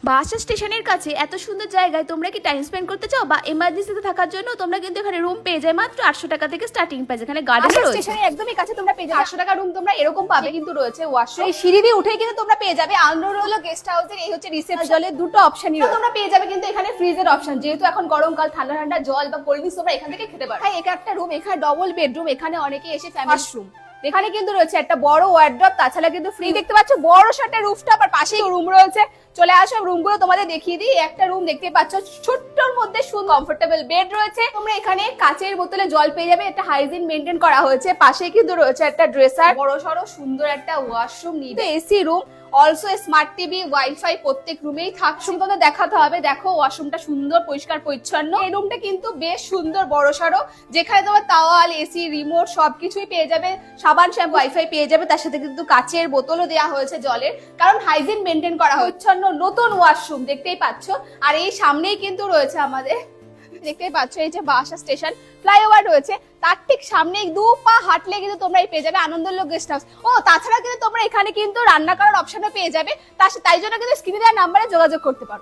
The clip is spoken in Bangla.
বাস স্টেশনের কাছে এত সুন্দর জায়গায় তোমরা কি টাইম স্পেন্ড করতে চাও বা এমার্জেন্সিতে থাকার জন্য তোমরা কিন্তু এখানে রুম পেয়ে যায় মাত্র 800 টাকা থেকে স্টার্টিং প্রাইস। এখানে গার্ডেন রয়েছে, স্টেশনের একদমই কাছে তোমরা পেয়ে যাবে 800 টাকা রুম তোমরা এরকম পাবে, কিন্তু রয়েছে ওয়াশরুম। এই সিঁড়ি দিয়ে উঠে কিন্তু তোমরা পেয়ে যাবে আন্ডার হলো গেস্ট হাউসের, এই হচ্ছে রিসেপশন, জলের দুটো অপশনই রয়েছে। তোমরা পেয়ে যাবে কিন্তু এখানে ফ্রিজের অপশন, যেহেতু এখন গরমকাল, ঠান্ডা ঠান্ডা জল বা কোল্ড ড্রিঙ্কস তোমরা এখান থেকে খেতে পারো। হ্যাঁ, এটা একটা রুম, এখানে ডবল বেডরুম, এখানে অনেকে এসে ফ্যামিলি রুম। এখানে কিন্তু রয়েছে একটা বড় ওয়ার্ড্রপ, তাছাড়া কিন্তু ফ্রি দেখতে পাচ্ছ বড় একটা রুফটপ, আর পাশেই রুম রয়েছে। চলে আসো, রুমগুলো তোমাদের দেখিয়ে দিই। একটা রুম দেখতে পাচ্ছ ছোট্টর মধ্যে সুন্দর কমফোর্টেবল বেড রয়েছে। তোমরা এখানে কাচের বোতলে জল পেয়ে যাবে, একটা হাইজিন মেনটেন করা হয়েছে। পাশে কিন্তু রয়েছে একটা ড্রেসার, বড় সড়ো সুন্দর একটা ওয়াশরুম, নিচে AC room, also smart TV, wifi প্রত্যেক রুমেই থাকছে। তোমাদের দেখাতে হবে, দেখো ওয়াশরুমটা সুন্দর পরিষ্কার পরিচ্ছন্ন। এই রুমটা কিন্তু বেশ সুন্দর বড় সড়ো, যেখানে তোমার তাওয়াল, এসি, রিমোট সবকিছুই পেয়ে যাবে, সাবান, শ্যাম্পু, ওয়াইফাই পেয়ে যাবে। তার সাথে কিন্তু কাচের বোতলও দেওয়া হয়েছে জলের, কারণ হাইজিন মেনটেন করা হচ্ছে। নতুন ওয়াশরুম দেখতেই পাচ্ছ। আর এই সামনেই কিন্তু রয়েছে আমাদের, দেখতেই পাচ্ছ এই যে বাসা স্টেশন ফ্লাইওভার রয়েছে, তার ঠিক সামনেই 2 পা হাঁটলে কিন্তু তোমরা পেয়ে যাবে আনন্দলোক গেস্ট হাউস। ও তাছাড়া কিন্তু তোমরা এখানে কিন্তু রান্না করার অপশনও পেয়ে যাবে, তাই জন্য কিন্তু স্ক্রিনে দেওয়া নাম্বারে যোগাযোগ করতে পারো।